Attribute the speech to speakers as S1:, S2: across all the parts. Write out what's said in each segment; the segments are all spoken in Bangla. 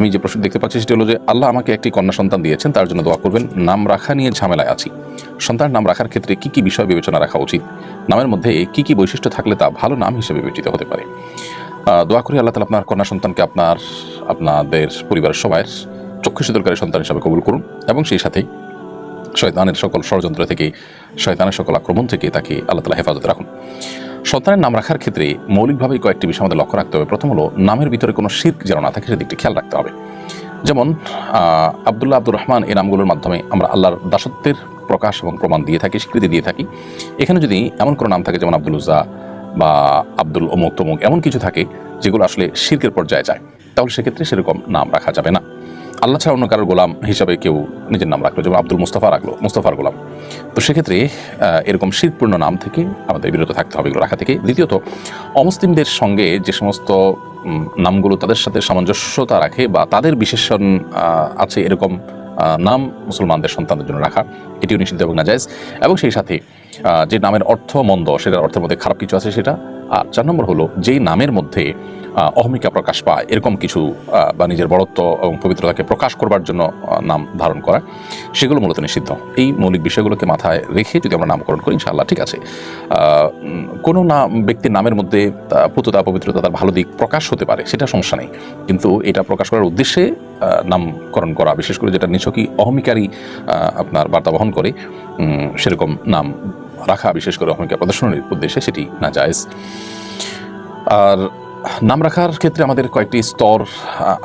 S1: আমি যে প্রশ্ন দেখতে পাচ্ছি সেটা হলো যে আল্লাহ আমাকে একটি কন্যা সন্তান দিয়েছেন, তার জন্য দোয়া করবেন। নাম রাখা নিয়ে ঝামেলায় আছি। সন্তানের নাম রাখার ক্ষেত্রে কি কি বিষয় বিবেচনা রাখা উচিত? নামের মধ্যে কি কি বৈশিষ্ট্য থাকলে তা ভালো নাম হিসেবে বিবেচিত হতে পারে? দোয়া করি আল্লাহ তাআলা আপনার কন্যা সন্তানকে আপনাদের পরিবারের সবাই চক্ষু শীতলকারী সন্তান হিসাবে কবুল করুন এবং সেই সাথেই শয়তানের সকল ষড়যন্ত্র থেকে, শয়তানের সকল আক্রমণ থেকে তাকে আল্লাহ তাআলা হেফাজতে রাখুন। সন্তানের নাম রাখার ক্ষেত্রে মৌলিকভাবেই কয়েকটি বিষয় আমাদের লক্ষ্য রাখতে হবে। প্রথম হলো নামের ভিতরে কোনো শিরক যেন না থাকে সেদিকটি খেয়াল রাখতে হবে। যেমন আব্দুল্লাহ, আব্দুর রহমান এই নামগুলোর মাধ্যমে আমরা আল্লাহর দাসত্বের প্রকাশ এবং প্রমাণ দিয়ে থাকি, স্বীকৃতি দিয়ে থাকি। এখানে যদি এমন কোনো নাম থাকে যেমন আব্দুল উজ্জা বা আব্দুল অমুক তমুক এমন কিছু থাকে যেগুলো আসলে শিরকের পর্যায়ে যায়, তাহলে সেক্ষেত্রে সেরকম নাম রাখা যাবে না। আল্লাহ ছাড়া অন্য কারোর গোলাম হিসাবে কেউ নিজের নাম রাখলো, যেমন আব্দুল মুস্তাফা রাখলো, মুস্তাফার গোলাম, তো সেক্ষেত্রে এরকম শিরকপূর্ণ নাম থেকে আমাদের বিরত থাকতে হবে এগুলো রাখা থেকে। দ্বিতীয়ত, অমুসলিমদের সঙ্গে যে সমস্ত নামগুলো তাদের সাথে সামঞ্জস্যতা রাখে বা তাদের বিশেষণ আছে এরকম নাম মুসলমানদের সন্তানদের জন্য রাখা এটিও নিষিদ্ধ এবং নাজায়েজ। এবং সেই সাথে যে নামের অর্থ মন্দ, সেটার অর্থের মধ্যে খারাপ কিছু আছে সেটা। আর 4 নম্বর হলো যেই নামের মধ্যে অহমিকা প্রকাশ পায় এরকম কিছু বা নিজের বড়ত্ব এবং পবিত্রতাকে প্রকাশ করবার জন্য নাম ধারণ করা, সেগুলো মূলত নিষিদ্ধ। এই মৌলিক বিষয়গুলোকে মাথায় রেখে যদি আমরা নামকরণ করি ইনশাআল্লাহ ঠিক আছে। কোনো ব্যক্তির নামের মধ্যে পুততা পবিত্রতা তার ভালো দিক প্রকাশ হতে পারে, সেটা সমস্যা নেই, কিন্তু এটা প্রকাশ করার উদ্দেশ্যে নামকরণ করা, বিশেষ করে যেটা নিছকই অহমিকারী আপনার বার্তা বহন করে সেরকম নাম রাখা, বিশেষ করে অহমিকা প্রদর্শনের উদ্দেশ্যে, সেটি নাজায়েজ। আর নাম রাখার ক্ষেত্রে আমাদের কয়েকটি স্তর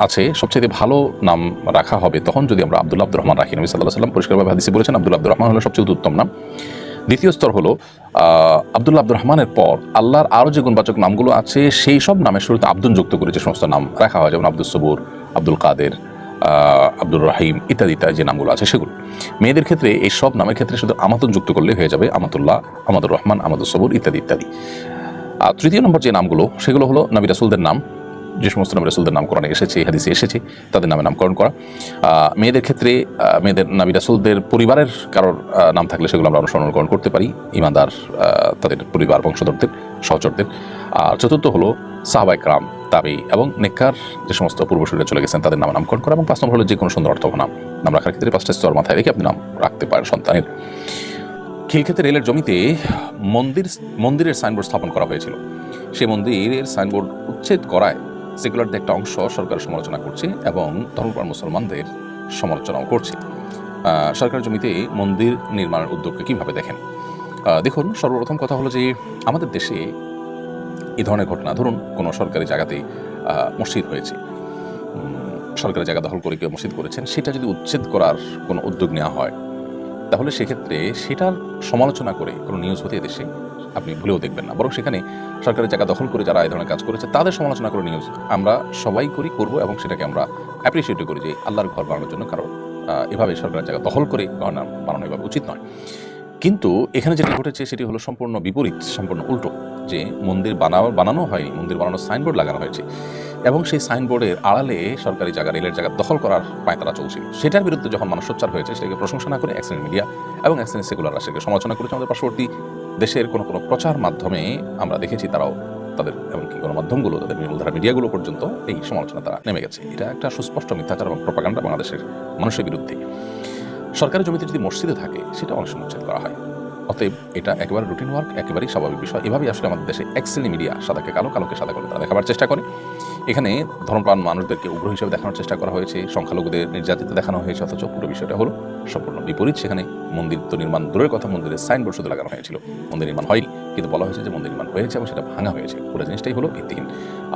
S1: আছে। সবচেয়ে ভালো নাম রাখা হবে তখন যদি আমরা আব্দুল্লাহ, আব্দুর রহমান রাখি। নবী সাল্লাল্লাহু আলাইহি ওয়াসাল্লাম পরিষ্কারভাবে হাদিসে বলেছেন আব্দুল্লাহ, আব্দুর রহমান হলো সবচেয়ে উত্তম নাম। দ্বিতীয় স্তর হলো আব্দুল্লাহ, আব্দুর রহমানের পর আল্লাহর আরও যে গুণবাচক নামগুলো আছে সেই সব নামের শুরুতে আব্দুন যুক্ত করে যে সমস্ত নাম রাখা হয়, যেমন আব্দুল সবুর, আব্দুল কাদের, আব্দুর রাহিম ইত্যাদি ইত্যাদি যে নামগুলো আছে সেগুলো। মেয়েদের ক্ষেত্রে এই সব নামের ক্ষেত্রে শুধু আমাতুন যুক্ত করলে হয়ে যাবে, আমাতুল্লাহ, আমাদুর রহমান, আমাদুল সবুর ইত্যাদি ইত্যাদি। আর তৃতীয় নম্বর যে নামগুলো সেগুলো হলো নবী রাসূলদের নাম, যে সমস্ত নবী রাসূলদের নাম কোরআনে এসেছে, হাদিসে এসেছে, তাদের নামে নামকরণ করা। মেয়েদের ক্ষেত্রে মেয়েদের নবী রাসূলদের পরিবারের কারোর নাম থাকলে সেগুলো আমরা অনুসরণ করতে পারি, ঈমানদার তাদের পরিবার বংশধরদের, সহচরদের। আর চতুর্থ হলো সাহাবায়ে কেরাম, তাবি এবং নেককার যে সমস্ত পূর্বসূরীরা চলে গেছেন তাদের নামে নামকরণ করা। এবং 5 নম্বর হলো যে কোনো সুন্দর অর্থবহ নাম রাখার ক্ষেত্রে 5টা স্তর মাথায় রেখে আপনি নাম রাখতে পারেন সন্তানের। খিলক্ষেতে রেলের জমিতে মন্দিরের সাইনবোর্ড স্থাপন করা হয়েছিল। সেই মন্দিরের সাইনবোর্ড উচ্ছেদ করায় সেকুলারদের একটা অংশ সরকার সমালোচনা করছে এবং ধর্মপ্রাণ মুসলমানদের সমালোচনাও করছে। সরকারের জমিতে মন্দির নির্মাণের উদ্যোগকে কীভাবে দেখেন? দেখুন, সর্বপ্রথম কথা হলো যে আমাদের দেশে এই ধরনের ঘটনা, ধরুন কোনো সরকারি জায়গাতে মসজিদ হয়েছে, সরকারি জায়গা দখল করে কেউ মসজিদ করেছেন, সেটা যদি উচ্ছেদ করার কোনো উদ্যোগ নেওয়া হয় তাহলে সেক্ষেত্রে সেটার সমালোচনা করে কোনো নিউজ হতে দেশে আপনি ভুলেও দেখবেন না, বরং সেখানে সরকারি জায়গা দখল করে যারা এই ধরনের কাজ করেছে তাদের সমালোচনা করে নিউজ আমরা সবাই করব এবং সেটাকে আমরা অ্যাপ্রিসিয়েট করি যে আল্লাহর ঘর বানানোর জন্য কারণ এভাবে সরকারি জায়গা দখল করে ঘর বানানো এভাবে উচিত নয়। কিন্তু এখানে যেটা ঘটেছে সেটি হলো সম্পূর্ণ বিপরীত, সম্পূর্ণ উল্টো, যে মন্দির বানানো হয়নি, মন্দির বানানোর সাইনবোর্ড লাগানো হয়েছে এবং সেই সাইনবোর্ডের আড়ালে সরকারি জায়গা, রেলের জায়গা দখল করার পায়তারা চলছিল। সেটার বিরুদ্ধে যখন মানুষ সোচ্চার হয়েছে সেটাকে প্রশংসা না করে এক শ্রেণীর মিডিয়া এবং এক শ্রেণীর সেকুলাররা সেটাকে সমালোচনা করেছে। আমাদের পার্শ্ববর্তী দেশের কোনো প্রচার মাধ্যমে আমরা দেখেছি তারাও তাদের, এমনকি গণমাধ্যমগুলো, তাদের মূলধারা মিডিয়াগুলো পর্যন্ত এই সমালোচনা তারা নেমে গেছে। এটা একটা সুস্পষ্ট মিথ্যাচার এবং প্রপাগান্ডা বাংলাদেশের মানুষের বিরুদ্ধে। সরকারি জমিতে যদি মসজিদে থাকে সেটা অনেক সময় উচ্ছেদ করা হয়। অতএব এটা একেবারে রুটিন ওয়ার্ক, একেবারেই স্বাভাবিক বিষয়। এভাবেই আসলে আমাদের দেশে এক শ্রেণী মিডিয়া সাদাকে কালো, কালোকে সাদা করে তারা দেখাবার চেষ্টা করে। এখানে ধর্মপ্রাণ মানুষদেরকে উগ্র হিসেবে দেখানোর চেষ্টা করা হয়েছে, সংখ্যালঘুদের নির্যাতিত দেখানো হয়েছে, অথচ পুরো বিষয়টা হলো সম্পূর্ণ বিপরীত। সেখানে মন্দির তো নির্মাণ দূরের কথা, মন্দিরের সাইনবোর্ড শুধু লাগানো হয়েছিল, মন্দির নির্মাণ হয়নি, কিন্তু বলা হয়েছে যে মন্দির নির্মাণ হয়েছে এবং সেটা ভাঙা হয়েছে। পুরো জিনিসটাই হলো ভিত্তিহীন।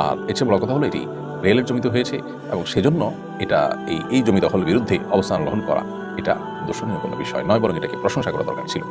S1: আর এর চেয়ে বড় কথা হলো এটি রেলের জমিতে হয়েছে এবং সেজন্য এটা এই জমি দখলের বিরুদ্ধে অবস্থান গ্রহণ করা এটা দর্শনীয় কোনো বিষয় নয়, বরং এটাকে প্রশংসা করা দরকার ছিল।